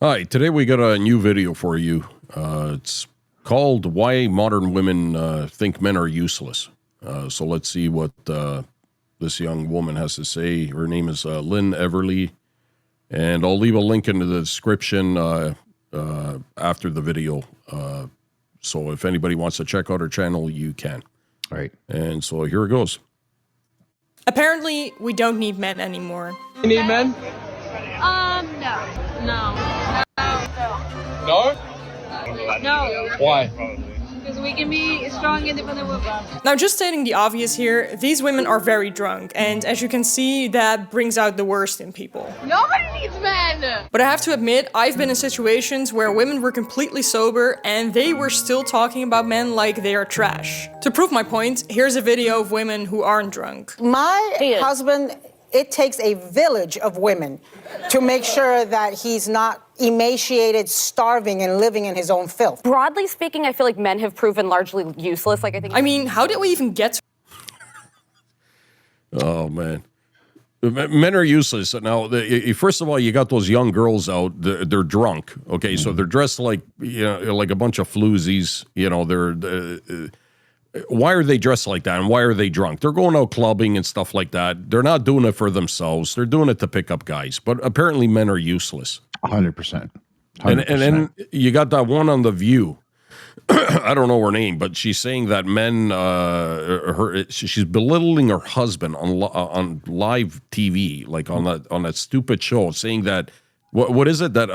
Hi, today we got a new video for you. It's called Why Modern Women Think Men Are Useless. So let's see what this young woman has to say. Her name is Lynn Everly, and I'll leave a link in the description after the video. So if anybody wants to check out her channel, you can. All right. And so here it goes. Apparently, we don't need men anymore. You need men? No. No? No. Why? Because we can be strong, independent women. Now, just stating the obvious here, these women are very drunk, and as you can see, that brings out the worst in people. Nobody needs men! But I have to admit, I've been in situations where women were completely sober, and they were still talking about men like they are trash. To prove my point, here's a video of women who aren't drunk. My husband, it takes a village of women to make sure that he's not emaciated, starving, and living in his own filth. Broadly speaking, I feel like men have proven largely useless. I mean, how did we even get to... Oh, man. Men are useless. Now, first of all, you got those young girls out. They're drunk. Okay, so they're dressed like, like a bunch of floozies. Why are they dressed like that, and why are they drunk? They're going out clubbing and stuff like that. They're not doing it for themselves. They're doing it to pick up guys. But apparently men are useless. 100%. And then you got that one on The View. I don't know her name, but she's saying that men, she's belittling her husband on live TV, like on that stupid show, saying that, what is it, that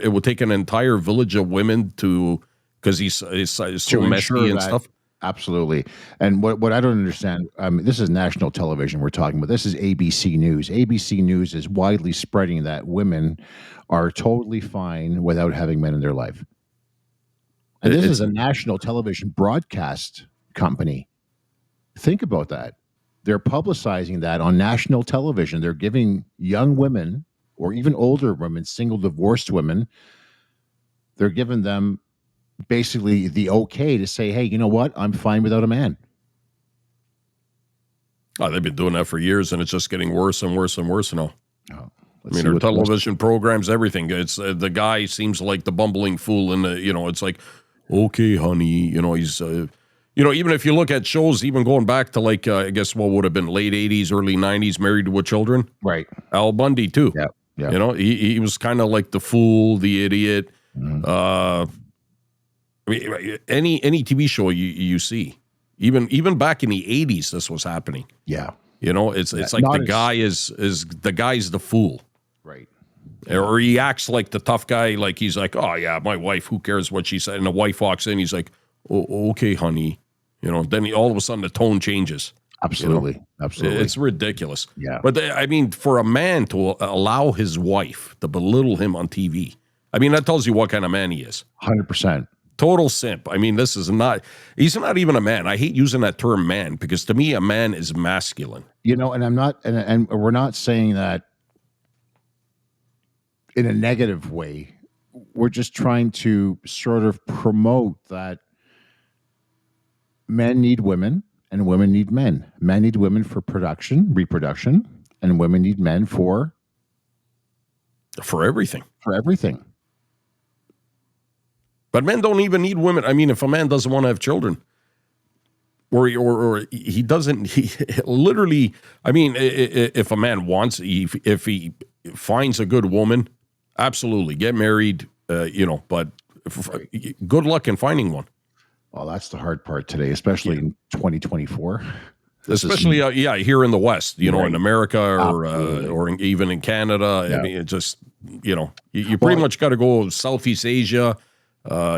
it would take an entire village of women to, because he's so messy and stuff. Absolutely. And what I don't understand, this is national television we're talking about. This is ABC News. ABC News is widely spreading that women are totally fine without having men in their life. And this is a national television broadcast company. Think about that. They're publicizing that on national television. They're giving young women, or even older women, single divorced women, they're giving them basically the okay to say, hey, you know what? I'm fine without a man. Oh, they've been doing that for years, and it's just getting worse and worse and worse now. Oh, I mean, their television programs, everything. It's the guy seems like the bumbling fool, and it's like, okay, honey, he's, even if you look at shows, even going back to like, I guess what would have been late 80s, early 90s, Married with Children. Right. Al Bundy too. Yeah. He was kind of like the fool, the idiot. Mm-hmm. I mean, any TV show you see, even back in the 80s, this was happening. Yeah. It's like the guy's the fool. Right. Or he acts like the tough guy, like he's like, oh yeah, my wife, who cares what she said? And the wife walks in, he's like, oh, okay, honey. Then all of a sudden the tone changes. Absolutely. Absolutely. It's ridiculous. Yeah. But I mean, for a man to allow his wife to belittle him on TV, I mean, that tells you what kind of man he is. 100%. Total simp. I mean, he's not even a man. I hate using that term man, because to me, a man is masculine. And I'm not, and we're not saying that in a negative way. We're just trying to sort of promote that men need women and women need men. Men need women for reproduction, and women need men for everything. For everything. But men don't even need women. I mean, if a man doesn't want to have children, or he doesn't, he literally, I mean, if a man wants, if he finds a good woman, absolutely get married, but good luck in finding one. Well, that's the hard part today, especially in 2024. Especially, here in the West, right. In America or even in Canada. Yeah. I mean, it just, you pretty much got to go Southeast Asia,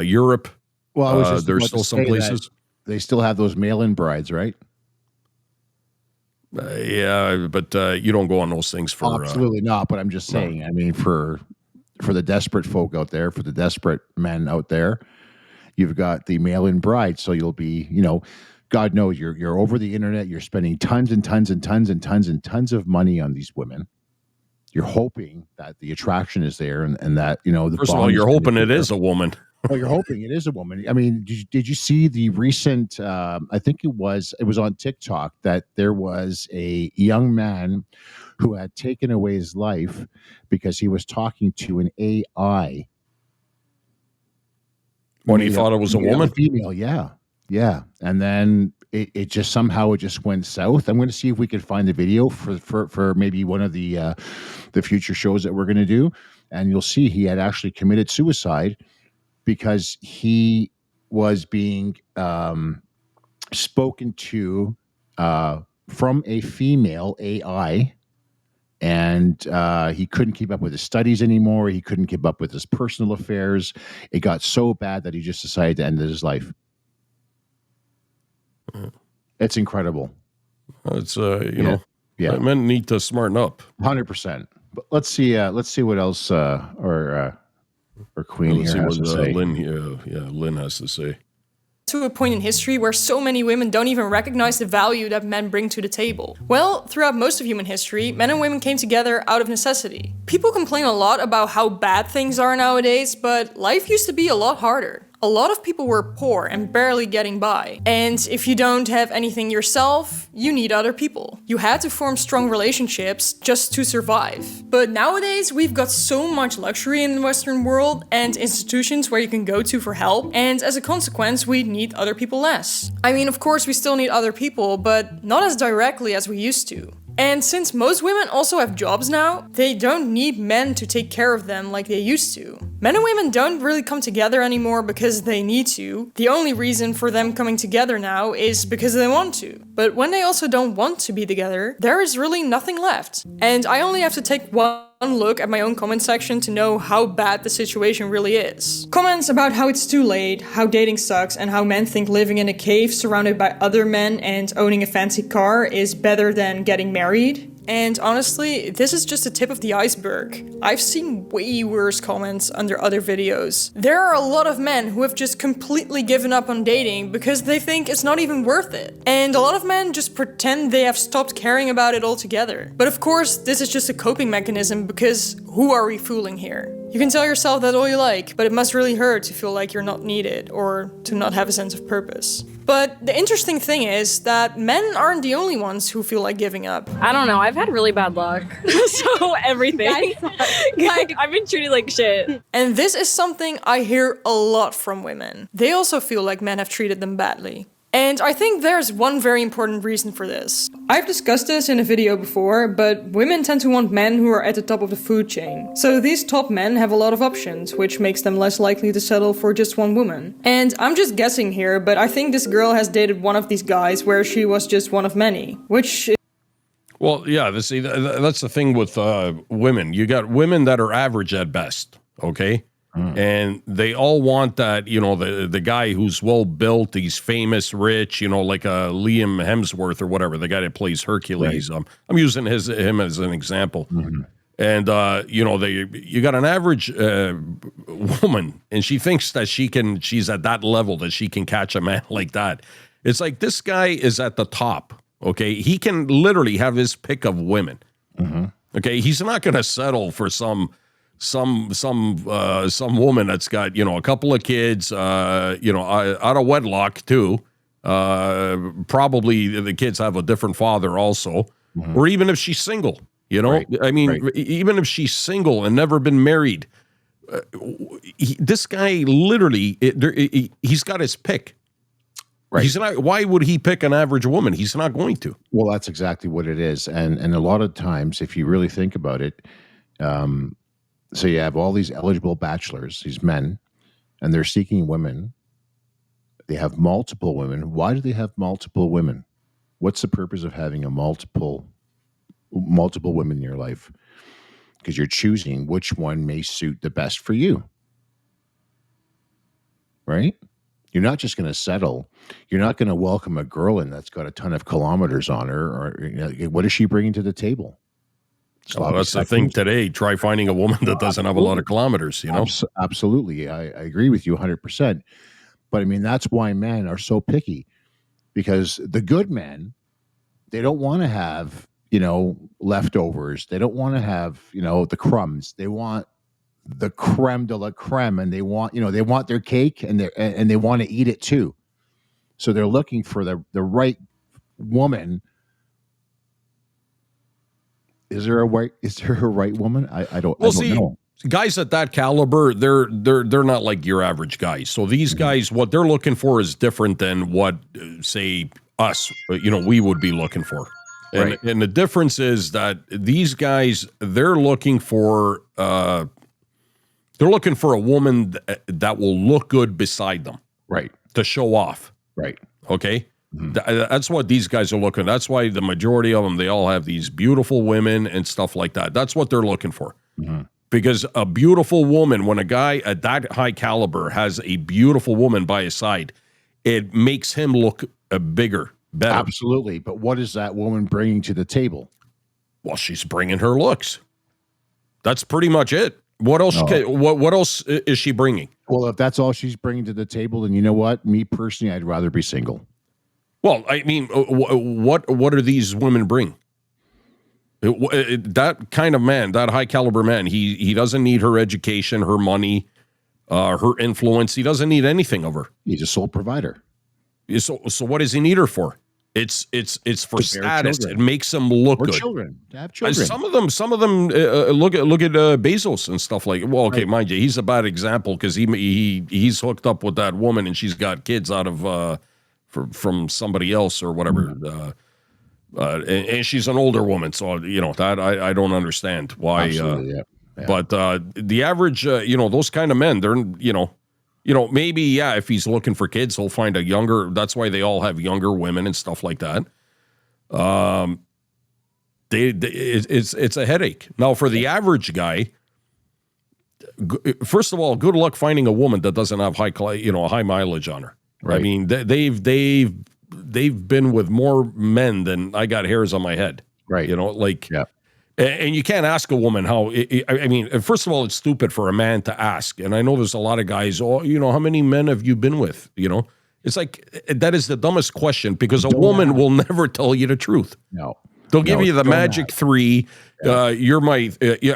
Europe. Well, I was just there's still some places. They still have those mail-in brides, right? Yeah, but you don't go on those things for... Absolutely not, but I'm just saying, I mean, for the desperate folk out there, for the desperate men out there, you've got the mail-in bride, so you'll be, God knows you're over the internet, you're spending tons and tons and tons and tons and tons of money on these women. You're hoping that the attraction is there and that, the First of all, you're hoping it is a woman. Well, you're hoping it is a woman. I mean, did you see the recent? I think it was on TikTok that there was a young man who had taken away his life because he was talking to an AI. When he thought it was a woman? Female, yeah, yeah. And then it just somehow it just went south. I'm going to see if we can find the video for maybe one of the future shows that we're going to do, and you'll see he had actually committed suicide because he was being spoken to from a female AI, and he couldn't keep up with his studies anymore. He couldn't keep up with his personal affairs. It got so bad that he just decided to end his life. It's incredible. It's you know, Yeah, men need to smarten up. 100%. But let's see what else or Queen Let's see here has what to say. Lynn has to say. To a point in history where so many women don't even recognize the value that men bring to the table. Well, throughout most of human history, men and women came together out of necessity. People complain a lot about how bad things are nowadays, but life used to be a lot harder. A lot of people were poor and barely getting by. And if you don't have anything yourself, you need other people. You had to form strong relationships just to survive. But nowadays, we've got so much luxury in the Western world and institutions where you can go to for help, and as a consequence, we need other people less. I mean, of course, we still need other people, but not as directly as we used to. And since most women also have jobs now, they don't need men to take care of them like they used to. Men and women don't really come together anymore because they need to. The only reason for them coming together now is because they want to. But when they also don't want to be together, there is really nothing left. And I only have to take one look at my own comment section to know how bad the situation really is. Comments about how it's too late, how dating sucks, and how men think living in a cave surrounded by other men and owning a fancy car is better than getting married. And honestly, this is just the tip of the iceberg. I've seen way worse comments under other videos. There are a lot of men who have just completely given up on dating because they think it's not even worth it. And a lot of men just pretend they have stopped caring about it altogether. But of course, this is just a coping mechanism because who are we fooling here? You can tell yourself that all you like, but it must really hurt to feel like you're not needed or to not have a sense of purpose. But the interesting thing is that men aren't the only ones who feel like giving up. I don't know. I've had really bad luck. So everything. Like, I've been treated like shit. And this is something I hear a lot from women. They also feel like men have treated them badly. And I think there's one very important reason for this. I've discussed this in a video before, but women tend to want men who are at the top of the food chain. So these top men have a lot of options, which makes them less likely to settle for just one woman. And I'm just guessing here, but I think this girl has dated one of these guys where she was just one of many, which... Well, yeah, see, that's the thing with women. You got women that are average at best, okay? And they all want that, you know, the guy who's well built, he's famous, rich, you know, like Liam Hemsworth or whatever, the guy that plays Hercules. Right. I'm using him as an example. Mm-hmm. And you know, you got an average woman, and she thinks that she's at that level that she can catch a man like that. It's like this guy is at the top. Okay, he can literally have his pick of women. Mm-hmm. Okay, he's not going to settle for some woman that's got, you know, a couple of kids, you know, out of wedlock too. Probably the kids have a different father also, mm-hmm. or even if she's single, you know, right. I mean, right. Even if she's single and never been married, this guy literally, he's got his pick. Right. He's not. Why would he pick an average woman? He's not going to. Well, that's exactly what it is, and a lot of times, if you really think about it, so you have all these eligible bachelors, these men, and they're seeking women. They have multiple women. Why do they have multiple women? What's the purpose of having a multiple women in your life? Because you're choosing which one may suit the best for you, right? You're not just going to settle. You're not going to welcome a girl in that's got a ton of kilometers on her. Or, you know, what is she bringing to the table? Well, that's the thing today. Try finding a woman that doesn't have a lot of kilometers, you know? Absolutely. I agree with you 100%. But I mean, that's why men are so picky, because the good men, they don't want to have, you know, leftovers. They don't want to have, you know, the crumbs. They want the creme de la creme, and they want their cake, and they want to eat it too. So they're looking for the right woman. Is there a right woman? I don't know. Guys at that caliber, they're not like your average guys. So these guys, what they're looking for is different than what, say, us, we would be looking for. And, Right. and the difference is that these guys, they're looking for a woman that will look good beside them, Right. to show off. Right. Okay. That's what these guys are looking. That's why the majority of them, they all have these beautiful women and stuff like that. That's what they're looking for. Because a beautiful woman, when a guy at that high caliber has a beautiful woman by his side, it makes him look bigger, better. Absolutely. But what is that woman bringing to the table? Well, she's bringing her looks. That's pretty much it. What else? What else is she bringing? Well, if that's all she's bringing to the table, then you know what? Me personally, I'd rather be single. Well, I mean, what do these women bring? That kind of man, that high caliber man, he doesn't need her education, her money, her influence. He doesn't need anything of her. He's a sole provider. So what does he need her for? It's for status. It makes him look good. Children. To have children. Some of them look at Bezos and stuff like. Well, okay, mind you, he's a bad example because he's hooked up with that woman and she's got kids out of from somebody else or whatever. And she's an older woman, so that I don't understand why. Absolutely, yeah. But the average, those kind of men, they're maybe if he's looking for kids, he'll find a younger. That's why they all have younger women and stuff like that. It's a headache. Now for the average guy, first of all, good luck finding a woman that doesn't have high mileage on her. Right. I mean, they've been with more men than I got hairs on my head. Right. Yeah. And you can't ask a woman how. I mean, first of all, it's stupid for a man to ask. And I know there's a lot of guys. Oh, how many men have you been with? It's like that is the dumbest question because a woman will never tell you the truth. No. They'll give you the magic three. You're my.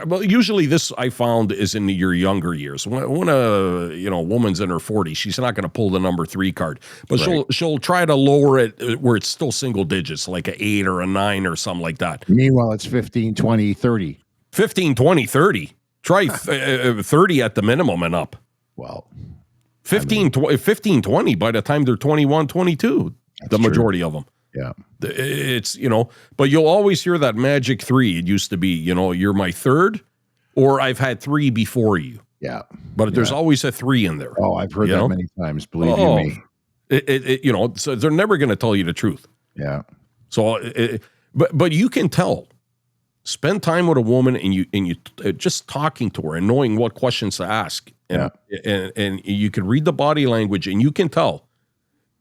Well, usually this I found is in your younger years. When a woman's in her 40s, she's not going to pull the number 3 card, but she'll try to lower it where it's still single digits, like an 8 or a 9 or something like that. Meanwhile, it's 15, 20, 30. 15, 20, 30. Try 30 at the minimum and up. Well, 15, 20 by the time they're 21, 22, the majority of them. Yeah. It's, but you'll always hear that magic 3. It used to be, you're my 3rd or I've had 3 before you. Yeah. But there's always a 3 in there. Oh, I've heard that many times. Believe you me. So they're never going to tell you the truth. Yeah. So, but you can tell. Spend time with a woman and you just talking to her and knowing what questions to ask. And you can read the body language and you can tell.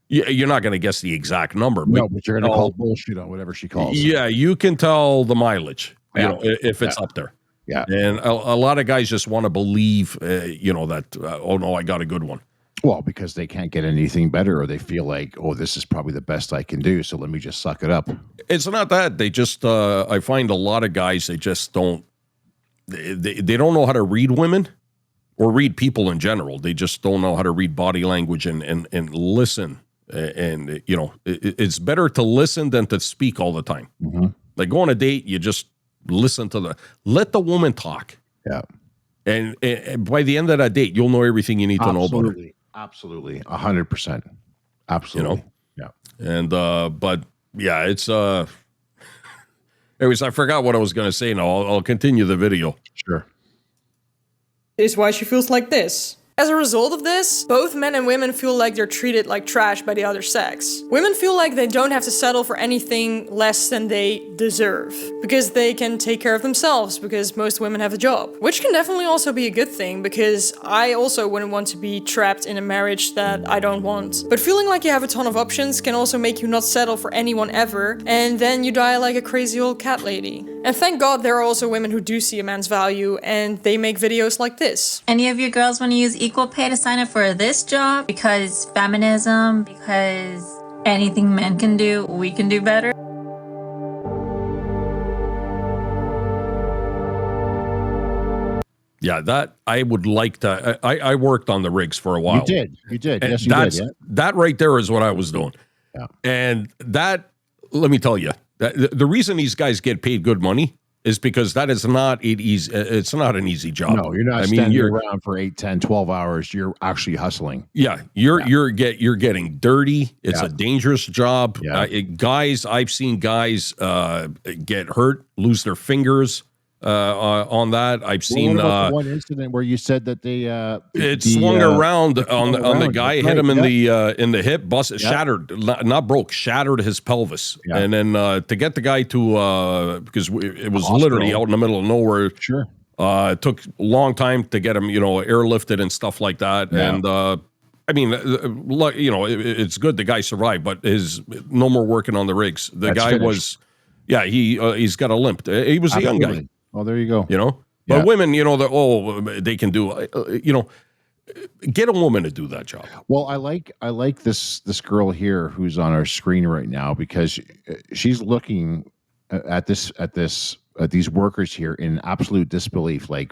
You're not going to guess the exact number. But you're going to call bullshit on whatever she calls. Yeah, you can tell the mileage, if it's up there. Yeah. And a lot of guys just want to believe, that, oh, no, I got a good one. Well, because they can't get anything better or they feel like, oh, this is probably the best I can do, so let me just suck it up. It's not that. They just, I find a lot of guys, they just don't, they don't know how to read women or read people in general. They just don't know how to read body language and listen. And it's better to listen than to speak all the time. Mm-hmm. Like go on a date, you just listen let the woman talk. Yeah. And by the end of that date, you'll know everything you need to know about her. Absolutely. 100%. Absolutely. Yeah. And, but yeah, it's, anyways, I forgot what I was going to say now. I'll continue the video. Sure. Is why she feels like this. As a result of this, both men and women feel like they're treated like trash by the other sex. Women feel like they don't have to settle for anything less than they deserve, because they can take care of themselves, because most women have a job. Which can definitely also be a good thing, because I also wouldn't want to be trapped in a marriage that I don't want. But feeling like you have a ton of options can also make you not settle for anyone ever, and then you die like a crazy old cat lady. And thank God there are also women who do see a man's value, and they make videos like this. Any of you girls want to use equal pay to sign up for this job? Because feminism, because anything men can do, we can do better. Yeah, that I would like to. I worked on the rigs for a while. You did. And Yes, you did. Yeah. that right there is what I was doing. Yeah. And that, let me tell you, the reason these guys get paid good money is because that is not easy. It's not an easy job. No, you're not standing around for 8, 10, 12 hours. You're actually hustling. Yeah, you're getting dirty. It's Yeah. a dangerous job. Yeah. I've seen guys get hurt, lose their fingers on that. I've seen What about the one incident where you said that they it swung around on the guy, hit him in the hip, shattered, not broke, shattered his pelvis, and then to get the guy to because it was literally out in the middle of nowhere. Sure. It took a long time to get him, airlifted and stuff like that, and. I mean, it's good the guy survived, but his no more working on the rigs. The guy finished. He's got a limp. He was a young guy. Oh, there you go. But women, they can do, get a woman to do that job. Well, I like this girl here who's on our screen right now because she's looking at these workers here in absolute disbelief. Like,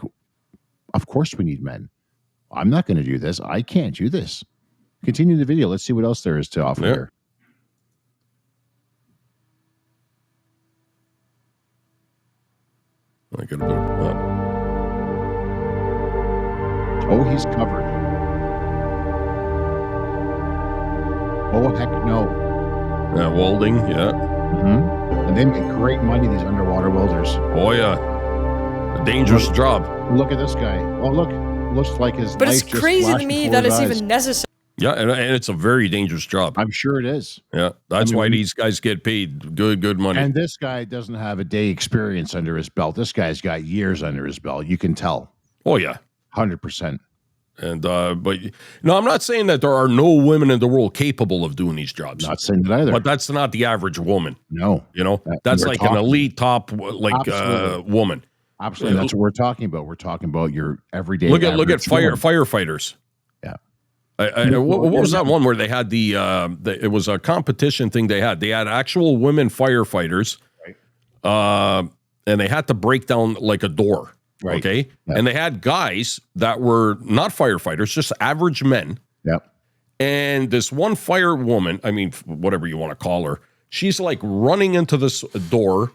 of course we need men. I'm not going to do this. I can't do this. Continue the video. Let's see what else there is to offer here. I gotta go. Oh, he's covered. Oh, heck no. Welding, yeah. Mm-hmm. And they make great money, these underwater welders. Oh, yeah. A dangerous job. Look at this guy. Oh, look. Looks like his But life it's crazy to me that it's even necessary. Yeah, and it's a very dangerous job. I'm sure it is. Yeah, that's why these guys get paid good money. And this guy doesn't have a day experience under his belt. This guy's got years under his belt. You can tell. Oh, yeah. 100%. And but no, I'm not saying that there are no women in the world capable of doing these jobs. Not saying that either. But that's not the average woman. No. That's like an elite top woman. Absolutely. That's what we're talking about. We're talking about your everyday. Look at firefighters. Yeah. What was that one where they had it was a competition thing they had actual women firefighters, right. And they had to break down like a door. Right. Okay. Yep. And they had guys that were not firefighters, just average men. Yep. And this one firewoman, I mean, whatever you want to call her, she's like running into this door.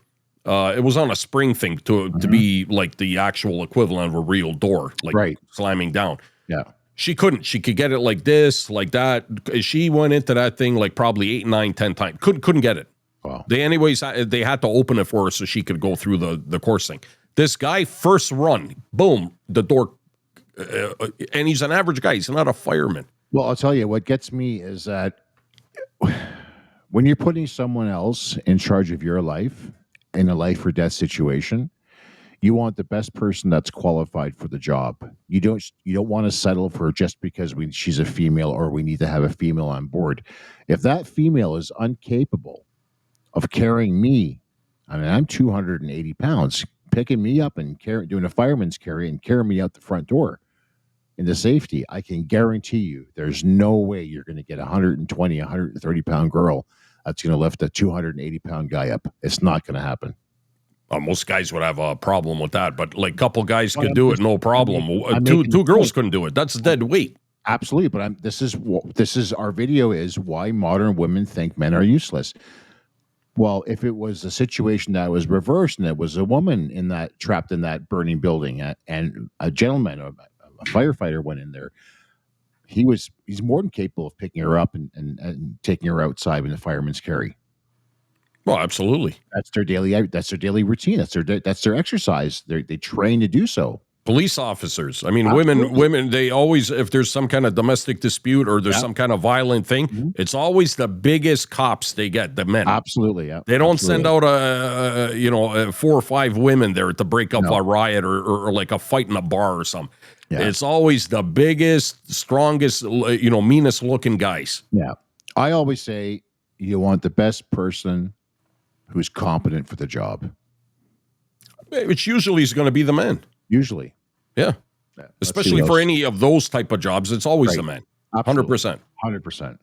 It was on a spring thing to be like the actual equivalent of a real door, like slamming down. Yeah. She couldn't. She could get it like this, like that. She went into that thing like probably 8, 9, 10 times. Couldn't get it. Wow. They had to open it for her so she could go through the course thing. This guy, first run, boom, the door, and he's an average guy. He's not a fireman. Well, I'll tell you, what gets me is that when you're putting someone else in charge of your life in a life or death situation, you want the best person that's qualified for the job. You don't want to settle for just because she's a female or we need to have a female on board. If that female is incapable of carrying me, I mean, I'm 280 pounds, picking me up and doing a fireman's carry and carrying me out the front door into safety, I can guarantee you there's no way you're going to get a 120, 130 pound girl that's going to lift a 280 pound guy up. It's not going to happen. Most guys would have a problem with that, but like a couple guys could do it, no problem. Two girls couldn't do it. That's dead weight. Absolutely, but this is our video is why modern women think men are useless. Well, if it was a situation that was reversed and it was a woman trapped in that burning building and a gentleman, a firefighter went in there, he's more than capable of picking her up and taking her outside in the fireman's carry. Well, absolutely. That's their daily routine. That's their exercise. They train to do so. Police officers. I mean, women, they always, if there's some kind of domestic dispute or there's some kind of violent thing, it's always the biggest cops they get, the men. Absolutely, yeah. They don't send out 4 or 5 women there to break up a riot or like a fight in a bar or something. Yeah. It's always the biggest, strongest, meanest looking guys. Yeah. I always say you want the best person who's competent for the job. Which usually is going to be the man. Usually. Yeah. Especially for any of those type of jobs, it's always the man. 100%. 100%.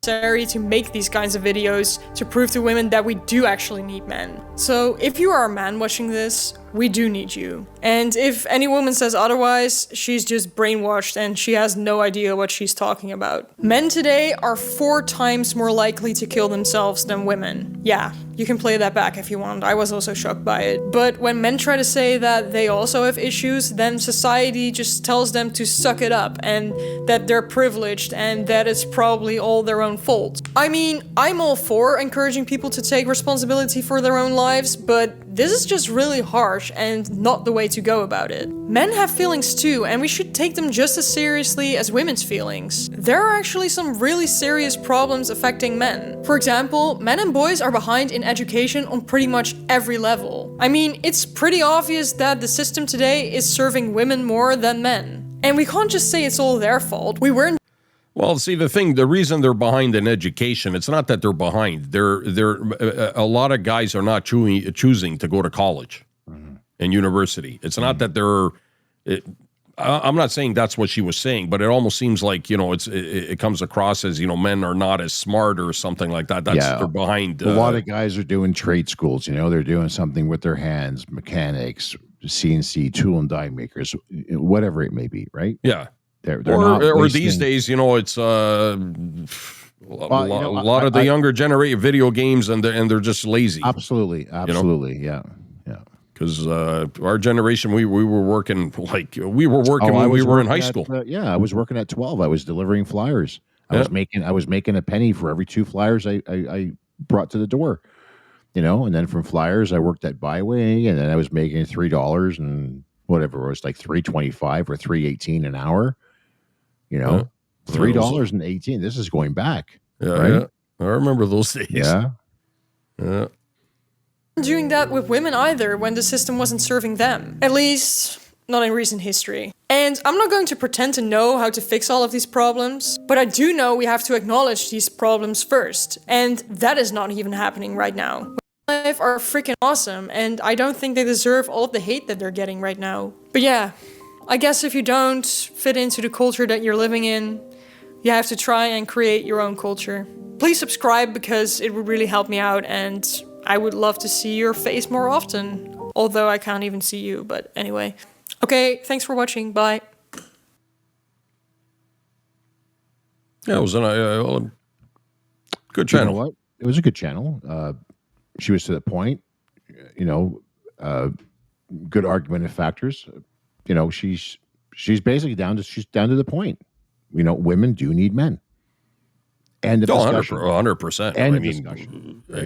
Necessary to make these kinds of videos to prove to women that we do actually need men. So if you are a man watching this, we do need you. And if any woman says otherwise, she's just brainwashed and she has no idea what she's talking about. Men today are 4 times more likely to kill themselves than women. Yeah, you can play that back if you want. I was also shocked by it. But when men try to say that they also have issues, then society just tells them to suck it up and that they're privileged and that it's probably all their own fault. I mean, I'm all for encouraging people to take responsibility for their own lives, but this is just really harsh and not the way to go about it. Men have feelings too, and we should take them just as seriously as women's feelings. There are actually some really serious problems affecting men. For example, men and boys are behind in education on pretty much every level. I mean, it's pretty obvious that the system today is serving women more than men. And we can't just say it's all their fault. We weren't. Well, see, the reason they're behind in education, it's not that they're behind. A lot of guys are not choosing to go to college and university. It's not that I'm not saying that's what she was saying, but it almost seems like, it comes across as, men are not as smart or something like that. They're behind. A lot of guys are doing trade schools, they're doing something with their hands, mechanics, CNC, tool and die makers, whatever it may be, right? Yeah. They're not or these days, it's a lot of the younger generation video games, and they're just lazy. Absolutely, yeah. Because our generation, we were working when we were in high school. I was working at 12. I was delivering flyers. I was making a penny for every 2 flyers I brought to the door. And then from flyers, I worked at Byway, and then I was making $3 and whatever it was, like $3.25 or $3.18 an hour. $3.18. This is going back. Yeah, right? Yeah. I remember those days. Yeah. Doing that with women either when the system wasn't serving them. At least, not in recent history. And I'm not going to pretend to know how to fix all of these problems, but I do know we have to acknowledge these problems first. And that is not even happening right now. Women in life are freaking awesome, and I don't think they deserve all of the hate that they're getting right now. But yeah, I guess if you don't fit into the culture that you're living in, you have to try and create your own culture. Please subscribe because it would really help me out, and I would love to see your face more often. Although I can't even see you, but anyway. Okay, thanks for watching. Bye. Yeah, it was a good channel. You know what? It was a good channel. She was to the point. Good argument of factors. She's basically down to the point. Women do need men. And the discussion. 100%. And I mean,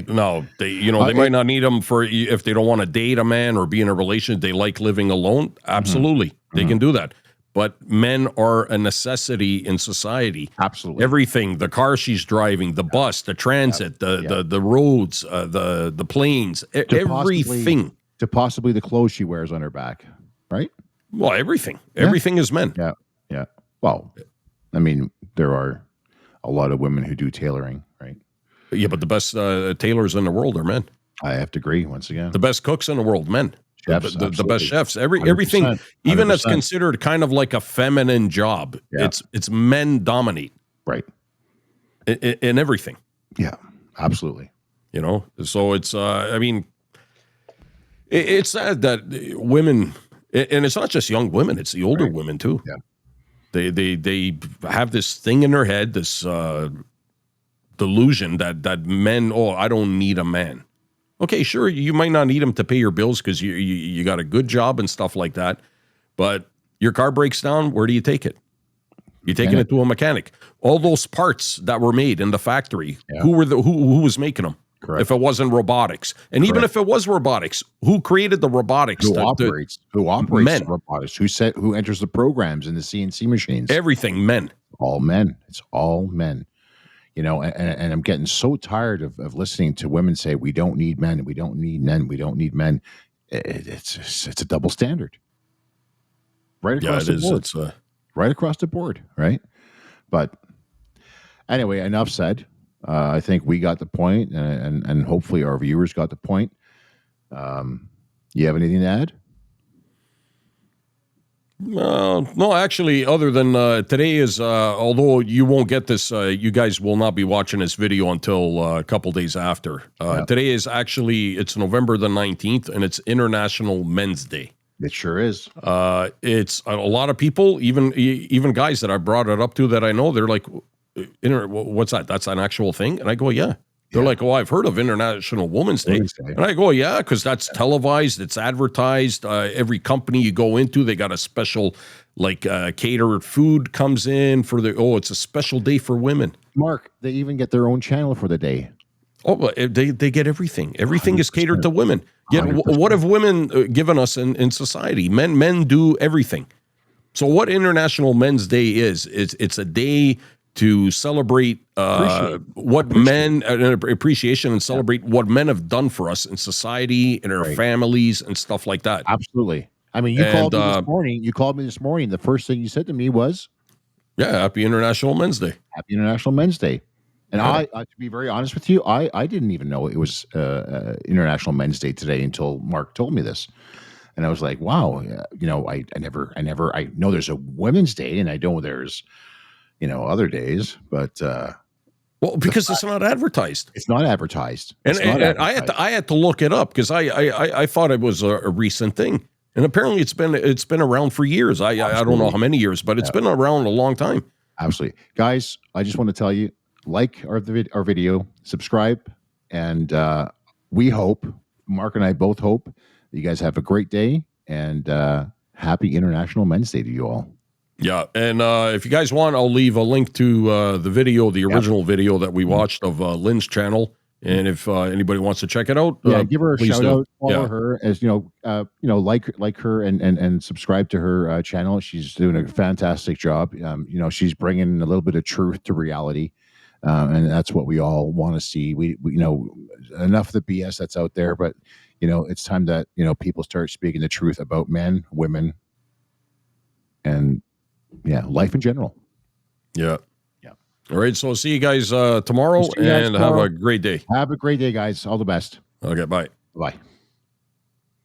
no, they might not need them for if they don't want to date a man or be in a relationship. They like living alone. Absolutely, they can do that. But men are a necessity in society. Absolutely, everything: the car she's driving, the bus, the transit, the roads, the planes, everything. To possibly the clothes she wears on her back, right? Well, everything is men. Yeah. Well, I mean, there are a lot of women who do tailoring, right? Yeah, but the best tailors in the world are men. I have to agree once again. The best cooks in the world, men. Chefs, the best chefs. Everything, 100%. even that's considered kind of like a feminine job. Yeah. It's men dominate. Right. In everything. Yeah, absolutely. So it's, I mean, it's sad that women, and it's not just young women, it's the older women too. Yeah. They have this thing in their head, this delusion that men, I don't need a man. Okay, sure, you might not need him to pay your bills because you got a good job and stuff like that, but your car breaks down, where do you take it? You're taking it to a mechanic. All those parts that were made in the factory, who was making them? Correct. If it wasn't robotics, and even if it was robotics, who created the robotics? Who operates men. the robotics? Who enters the programs in the CNC machines? Everything, men. All men. It's all men. And I'm getting so tired of listening to women say we don't need men, we don't need men, we don't need men. It's a double standard, right across the board. It's right across the board, right? But anyway, enough said. I think we got the point, and hopefully our viewers got the point. You have anything to add? No, actually, other than today is, although you won't get this, you guys will not be watching this video until a couple days after. Today is actually, it's November the 19th, and it's International Men's Day. It sure is. It's a lot of people, even guys that I brought it up to that I know, they're like, what's that? That's an actual thing? And I go, yeah. They're like, oh, I've heard of International Women's Day. And I go, yeah, because that's televised, it's advertised. Every company you go into, they got a special, like, catered food comes in for it's a special day for women. Mark, they even get their own channel for the day. Oh, but they get everything. Everything 100%. Is catered to women. Yet, what have women given us in society? Men do everything. So what International Men's Day is, it's a day to celebrate what men, appreciation and celebrate what men have done for us in society, in our families and stuff like that. Absolutely. I mean, you called me this morning. You called me this morning. The first thing you said to me was, yeah, happy International Men's Day. Happy International Men's Day. And I, to be very honest with you, I didn't even know it was International Men's Day today until Mark told me this. And I was like, wow, I know there's a Women's Day and I know there's, other days, but well, because it's not advertised. It's not advertised. And I had to look it up because I thought it was a recent thing, and apparently it's been around for years. I don't know how many years, but it's been around a long time. Absolutely, guys. I just want to tell you, like our video, subscribe, and we hope, Mark and I both hope, that you guys have a great day and happy International Men's Day to you all. Yeah, and if you guys want, I'll leave a link to the video, the original video that we watched of Lynn's channel. And if anybody wants to check it out, give her a shout out, follow her, as like her and subscribe to her channel. She's doing a fantastic job. She's bringing a little bit of truth to reality, and that's what we all want to see. We enough of the BS that's out there, but it's time that people start speaking the truth about men, women, and life in general. Yeah. All right. So see you guys tomorrow, and have a great day. Have a great day, guys. All the best. Okay. Bye. Bye.